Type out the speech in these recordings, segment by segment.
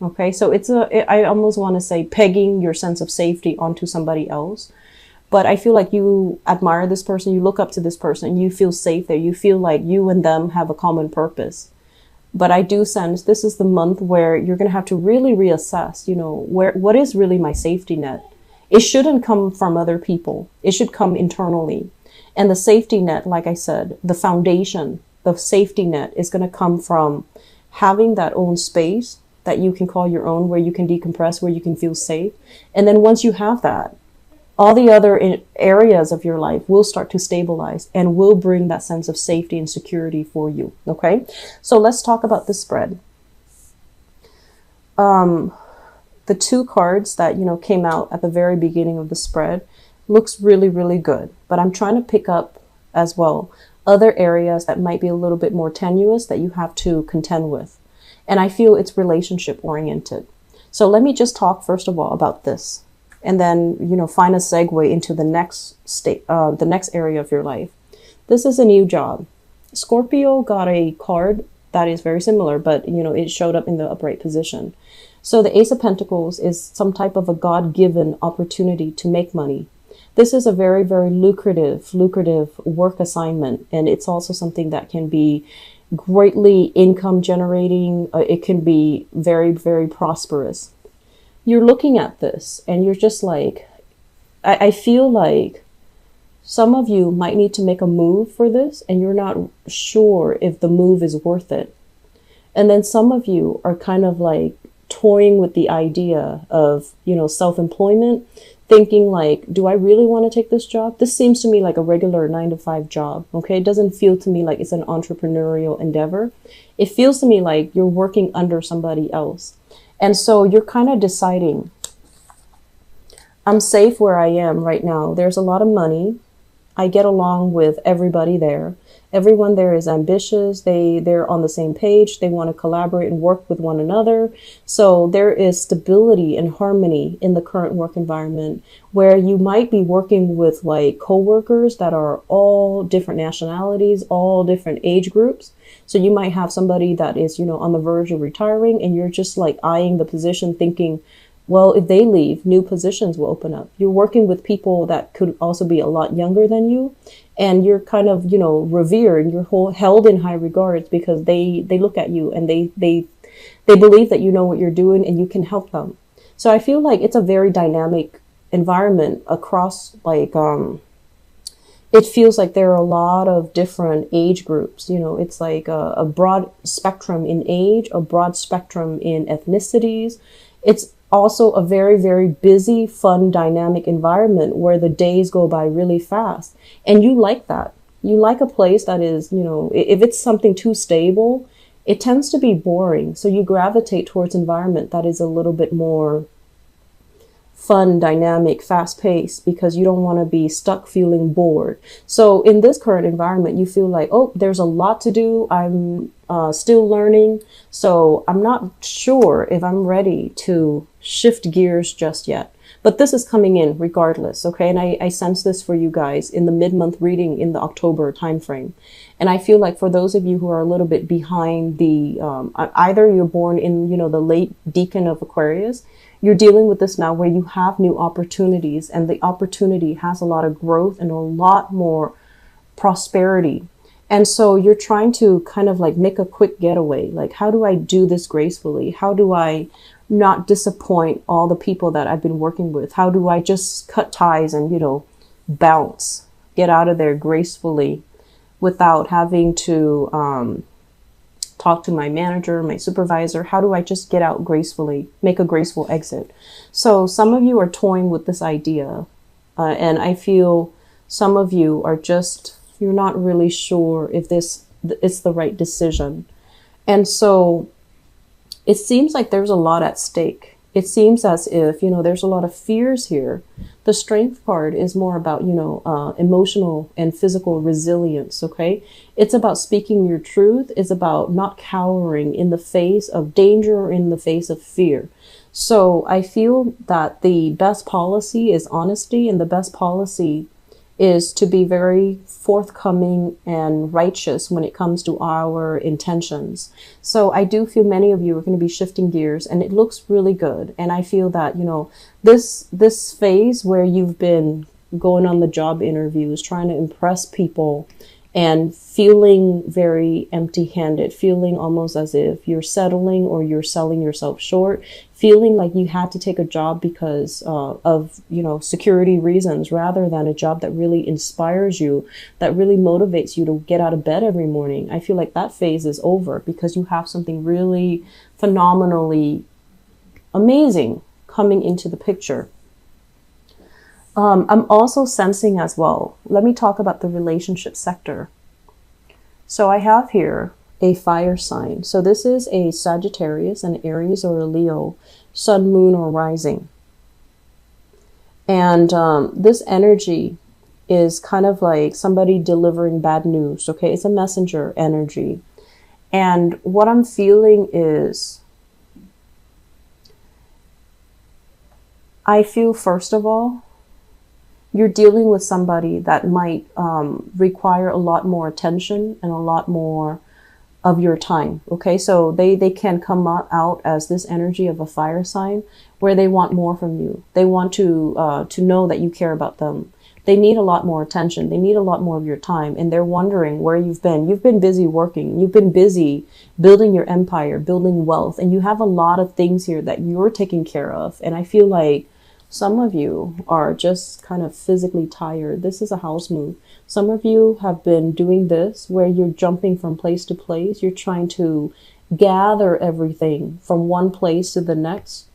Okay, so I almost want to say pegging your sense of safety onto somebody else. But I feel like you admire this person, you look up to this person, you feel safe there. You feel like you and them have a common purpose. But I do sense this is the month where you're going to have to really reassess, what is really my safety net? It shouldn't come from other people. It should come internally. And the safety net, like I said, the foundation, the safety net is going to come from having that own space that you can call your own, where you can decompress, where you can feel safe. And then once you have that, all the other areas of your life will start to stabilize and will bring that sense of safety and security for you. Okay, so let's talk about the spread. The two cards that, came out at the very beginning of the spread looks really, really good. But I'm trying to pick up as well other areas that might be a little bit more tenuous that you have to contend with. And I feel it's relationship oriented. So let me just talk first of all about this, and then, find a segue into the next the next area of your life. This is a new job. Scorpio got a card that is very similar, but, it showed up in the upright position. So the Ace of Pentacles is some type of a God-given opportunity to make money. This is a very, very lucrative work assignment. And it's also something that can be greatly income generating. It can be very, very prosperous. You're looking at this and you're just like, I feel like some of you might need to make a move for this and you're not sure if the move is worth it. And then some of you are kind of like toying with the idea of, self-employment, thinking like, do I really want to take this job? This seems to me like a regular 9-to-5 job. Okay. It doesn't feel to me like it's an entrepreneurial endeavor. It feels to me like you're working under somebody else. And so you're kind of deciding, I'm safe where I am right now. There's a lot of money. I get along with everybody there. Everyone there is ambitious. They're on the same page. They want to collaborate and work with one another. So there is stability and harmony in the current work environment, where you might be working with like coworkers that are all different nationalities, all different age groups. So you might have somebody that is, on the verge of retiring, and you're just like eyeing the position thinking, well, if they leave, new positions will open up. You're working with people that could also be a lot younger than you. And you're kind of, revered, you're held in high regards because they look at you and they believe that you know what you're doing and you can help them. So I feel like it's a very dynamic environment across it feels like there are a lot of different age groups. It's like a broad spectrum in age, a broad spectrum in ethnicities. It's also a very, very busy, fun, dynamic environment where the days go by really fast. And you like that. You like a place that is, if it's something too stable, it tends to be boring. So you gravitate towards environment that is a little bit more fun, dynamic, fast paced, because you don't want to be stuck feeling bored. So in this current environment, you feel like, oh, there's a lot to do. I'm still learning. So I'm not sure if I'm ready to shift gears just yet. But this is coming in regardless, okay? And I sense this for you guys in the mid-month reading in the October timeframe. And I feel like for those of you who are a little bit behind the, either you're born in, the late decan of Aquarius, you're dealing with this now where you have new opportunities, and the opportunity has a lot of growth and a lot more prosperity. And so you're trying to kind of like make a quick getaway. Like, how do I do this gracefully? How do I not disappoint all the people that I've been working with? How do I just cut ties and, bounce, get out of there gracefully without having to talk to my manager, my supervisor? How do I just get out gracefully, make a graceful exit? So some of you are toying with this idea. And I feel some of you are just, you're not really sure if this is the right decision. And so it seems like there's a lot at stake. It seems as if, there's a lot of fears here. The Strength card is more about, emotional and physical resilience, okay? It's about speaking your truth. It's about not cowering in the face of danger or in the face of fear. So I feel that the best policy is honesty, and the best policy is to be very forthcoming and righteous when it comes to our intentions. So I do feel many of you are going to be shifting gears, and it looks really good. And I feel that, you know, this phase where you've been going on the job interviews, trying to impress people, and feeling very empty-handed, feeling almost as if you're settling or you're selling yourself short, feeling like you had to take a job because of, you know, security reasons, rather than a job that really inspires you, that really motivates you to get out of bed every morning. I feel like that phase is over, because you have something really phenomenally amazing coming into the picture. I'm also sensing as well, let me talk about the relationship sector. So I have here a fire sign. So this is a Sagittarius, an Aries, or a Leo, sun, moon, or rising. And this energy is kind of like somebody delivering bad news, okay? It's a messenger energy. And what I'm feeling is, I feel, first of all, you're dealing with somebody that might require a lot more attention and a lot more of your time. Okay, so they can come out as this energy of a fire sign, where they want more from you. They want to know that you care about them. They need a lot more attention. They need a lot more of your time, and they're wondering where you've been. You've been busy working. You've been busy building your empire, building wealth, and you have a lot of things here that you're taking care of. And I feel like some of you are just kind of physically tired. This is a house move. Some of you have been doing this where you're jumping from place to place. You're trying to gather everything from one place to the next.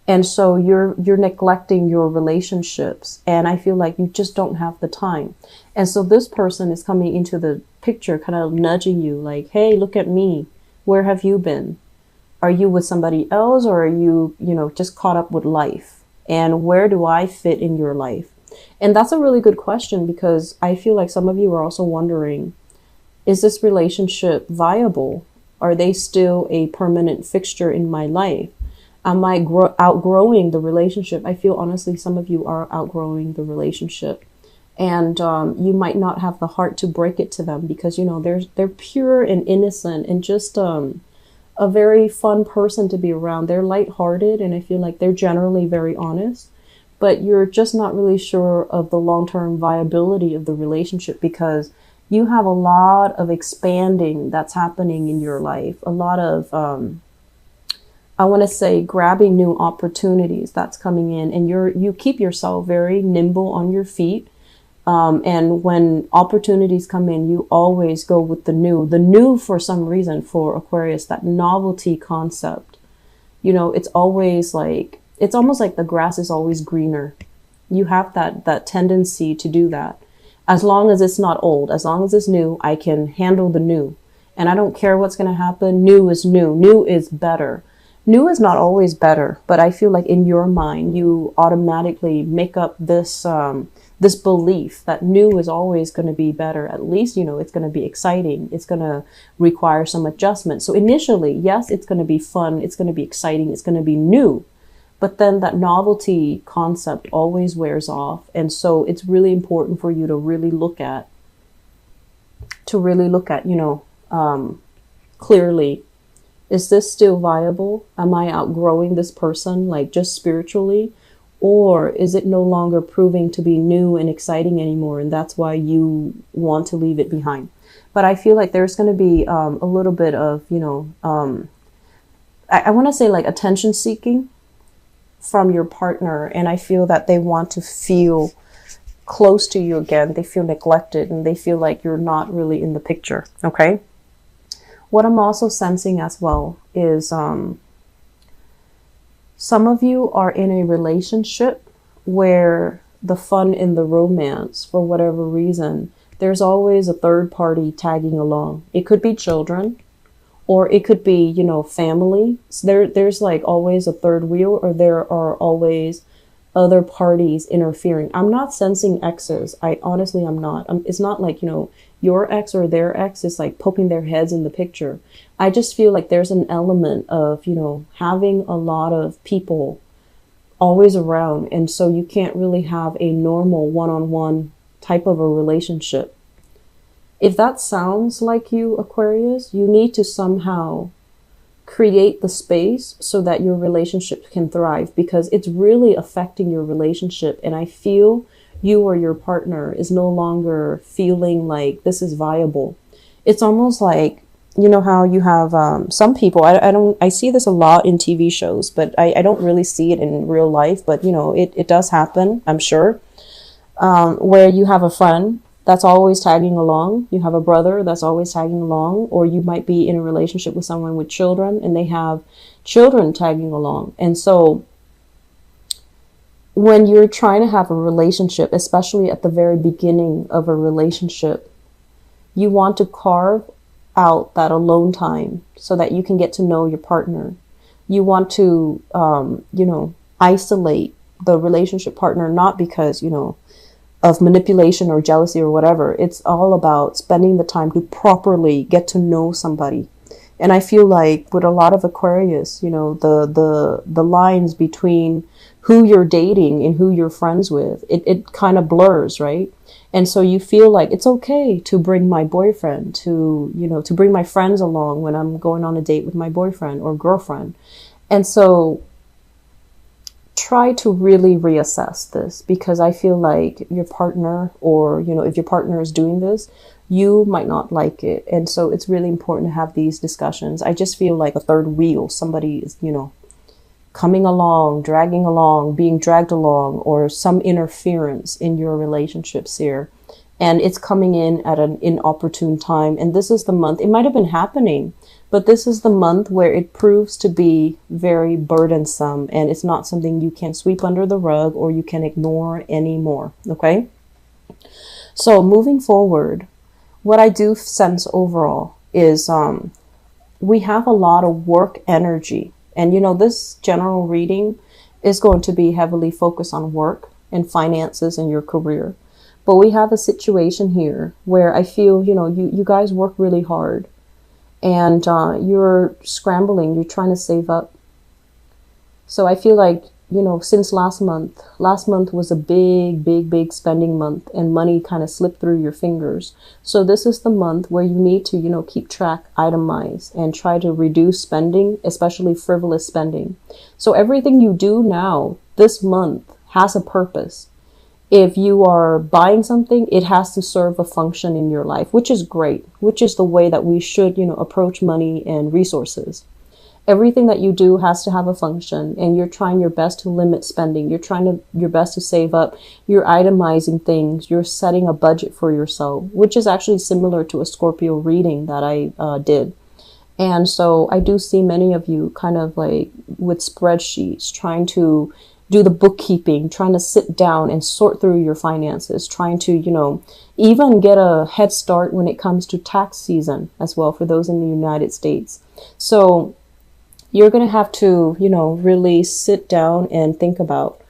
And so you're neglecting your relationships. And I feel like you just don't have the time. And so this person is coming into the picture, kind of nudging you like, hey, look at me. Where have you been? Are you with somebody else, or are you, just caught up with life? And where do I fit in your life? And that's a really good question, because I feel like some of you are also wondering, is this relationship viable? Are they still a permanent fixture in my life? Am I outgrowing the relationship? I feel honestly some of you are outgrowing the relationship. And you might not have the heart to break it to them, because, they're pure and innocent and just a very fun person to be around. They're lighthearted, and I feel like they're generally very honest, but you're just not really sure of the long-term viability of the relationship, because you have a lot of expanding that's happening in your life, a lot of, I want to say, grabbing new opportunities that's coming in, and you keep yourself very nimble on your feet. And when opportunities come in, you always go with the new for some reason for Aquarius, that novelty concept. It's always like, it's almost like the grass is always greener. You have that tendency to do that. As long as it's not old, as long as it's new, I can handle the new. And I don't care what's going to happen. New is new. New is better. New is not always better, but I feel like in your mind, you automatically make up this belief that new is always going to be better. At least, it's going to be exciting. It's going to require some adjustment. So initially, yes, it's going to be fun. It's going to be exciting. It's going to be new. But then that novelty concept always wears off. And so it's really important for you to really look at, clearly, is this still viable? Am I outgrowing this person, like just spiritually? Or is it no longer proving to be new and exciting anymore, and that's why you want to leave it behind? But I feel like there's going to be a little bit of, I want to say like attention seeking from your partner. And I feel that they want to feel close to you again. They feel neglected, and they feel like you're not really in the picture. Okay. What I'm also sensing as well is some of you are in a relationship where the fun in the romance, for whatever reason, there's always a third party tagging along. It could be children, or it could be, family. So there's like always a third wheel, or there are always other parties interfering. I'm not sensing exes. Honestly, I'm not. It's not like, your ex or their ex is like poking their heads in the picture. I just feel like there's an element of, having a lot of people always around. And so you can't really have a normal one-on-one type of a relationship. If that sounds like you, Aquarius, you need to somehow create the space so that your relationship can thrive, because it's really affecting your relationship. And I feel you or your partner is no longer feeling like this is viable. It's almost like, you know how you have some people, I see this a lot in TV shows, but I don't really see it in real life, but you know, it does happen, I'm sure, where you have a friend that's always tagging along, you have a brother that's always tagging along, or you might be in a relationship with someone with children and they have children tagging along. And so when you're trying to have a relationship, especially at the very beginning of a relationship, you want to carve out that alone time so that you can get to know your partner. You want to, you know, isolate the relationship partner, not because, you know, of manipulation or jealousy or whatever. It's all about spending the time to properly get to know somebody. And I feel like with a lot of Aquarius, you know, the lines between who you're dating and who you're friends with, it kind of blurs, right? And so you feel like it's okay to bring my boyfriend, to, you know, to bring my friends along when I'm going on a date with my boyfriend or girlfriend. And so try to really reassess this, because I feel like your partner, or, you know, if your partner is doing this, you might not like it. And so it's really important to have these discussions. I just feel like a third wheel, somebody is, you know, coming along, dragging along, being dragged along, or some interference in your relationships here. And it's coming in at an inopportune time. And this is the month, it might have been happening, but this is the month where it proves to be very burdensome, and it's not something you can sweep under the rug or you can ignore anymore. Okay. So moving forward, what I do sense overall is we have a lot of work energy. And, you know, this general reading is going to be heavily focused on work and finances and your career. But we have a situation here where I feel, you know, you guys work really hard, and you're scrambling, you're trying to save up. So I feel like, you know, since last month was a big spending month, and money kind of slipped through your fingers. So this is the month where you need to, you know, keep track, itemize, and try to reduce spending, especially frivolous spending. So everything you do now this month has a purpose. If you are buying something, it has to serve a function in your life, which is great, which is the way that we should, you know, approach money and resources. Everything that you do has to have a function, and you're trying your best to limit spending. You're trying your best to save up. You're itemizing things. You're setting a budget for yourself, which is actually similar to a Scorpio reading that I did. And so I do see many of you kind of like with spreadsheets, trying to do the bookkeeping, trying to sit down and sort through your finances, trying to, you know, even get a head start when it comes to tax season as well for those in the United States. So you're going to have to, you know, really sit down and think about,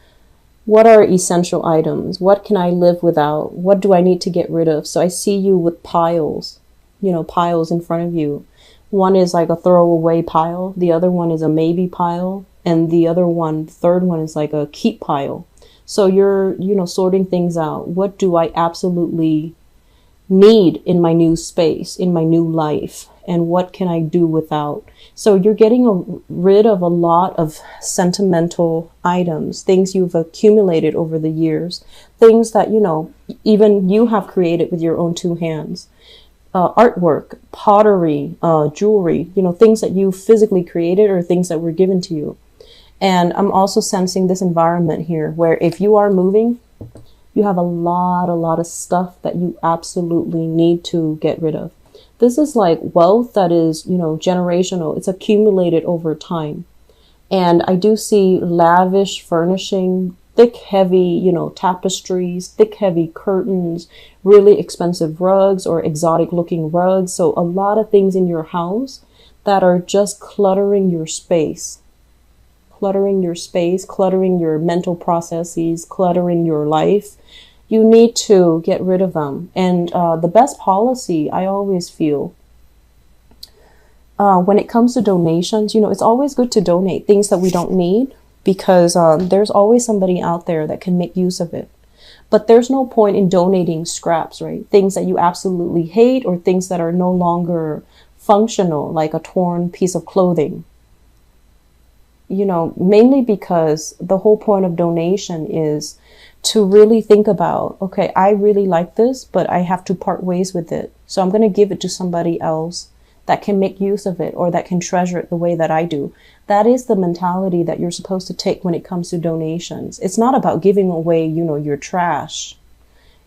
what are essential items? What can I live without? What do I need to get rid of? So I see you with piles, you know, piles in front of you. One is like a throwaway pile. The other one is a maybe pile. And the other one, the third one, is like a keep pile. So you're, you know, sorting things out. What do I absolutely need in my new space, in my new life? And what can I do without? So you're getting rid of a lot of sentimental items, things you've accumulated over the years, things that, you know, even you have created with your own two hands. Artwork, pottery, jewelry, you know, things that you physically created or things that were given to you. And I'm also sensing this environment here where if you are moving, you have a lot of stuff that you absolutely need to get rid of. This is like wealth that is, you know, generational. It's accumulated over time. And I do see lavish furnishing, thick, heavy, you know, tapestries, thick, heavy curtains, really expensive rugs or exotic looking rugs. So a lot of things in your house that are just cluttering your space, cluttering your mental processes, cluttering your life. You need to get rid of them. And the best policy, I always feel, when it comes to donations, you know, it's always good to donate things that we don't need, because there's always somebody out there that can make use of it. But there's no point in donating scraps, right? Things that you absolutely hate or things that are no longer functional, like a torn piece of clothing. You know, mainly because the whole point of donation is to really think about, okay, I really like this, but I have to part ways with it. So I'm going to give it to somebody else that can make use of it or that can treasure it the way that I do. That is the mentality that you're supposed to take when it comes to donations. It's not about giving away, you know, your trash.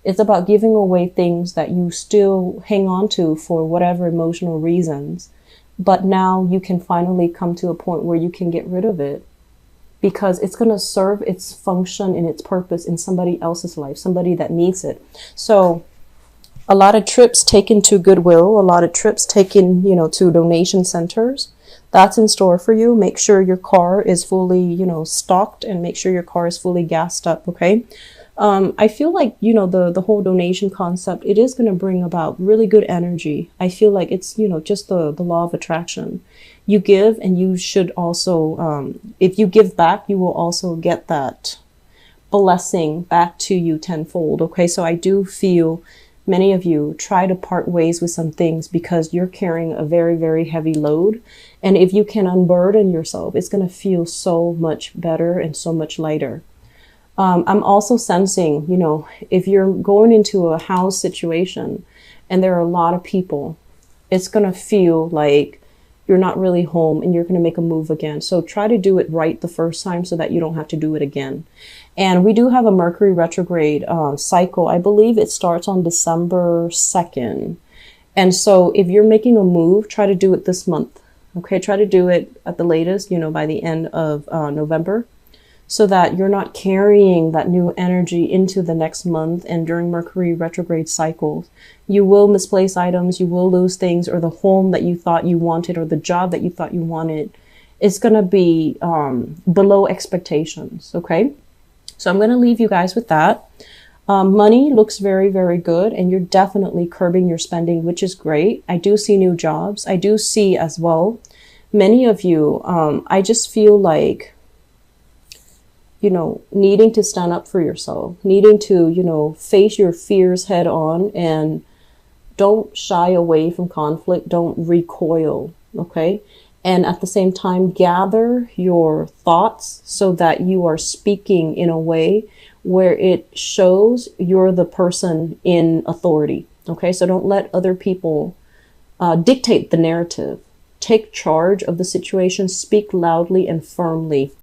It's about giving away things that you still hang on to for whatever emotional reasons. But now you can finally come to a point where you can get rid of it because it's going to serve its function and its purpose in somebody else's life, somebody that needs it. So a lot of trips taken to Goodwill, a lot of trips taken, you know, to donation centers. That's in store for you. Make sure your car is fully, you know, stocked and make sure your car is fully gassed up, okay? I feel like, you know, the whole donation concept, it is going to bring about really good energy. I feel like it's, you know, just the law of attraction. You give and you should also, if you give back, you will also get that blessing back to you tenfold, okay? So I do feel many of you try to part ways with some things because you're carrying a very, very heavy load. And if you can unburden yourself, it's going to feel so much better and so much lighter. I'm also sensing, you know, if you're going into a house situation and there are a lot of people, it's going to feel like you're not really home and you're going to make a move again. So try to do it right the first time so that you don't have to do it again. And we do have a Mercury retrograde cycle. I believe it starts on December 2nd. And so if you're making a move, try to do it this month. Okay, try to do it at the latest, you know, by the end of November, so that you're not carrying that new energy into the next month. And during Mercury retrograde cycles, you will misplace items, you will lose things, or the home that you thought you wanted or the job that you thought you wanted is going to be below expectations, okay? So I'm going to leave you guys with that. Money looks very, very good, and you're definitely curbing your spending, which is great. I do see new jobs. I do see as well, many of you, I just feel like, you know, needing to stand up for yourself, needing to, you know, face your fears head on and don't shy away from conflict. Don't recoil, okay? And at the same time, gather your thoughts so that you are speaking in a way where it shows you're the person in authority, okay? So don't let other people dictate the narrative. Take charge of the situation, speak loudly and firmly.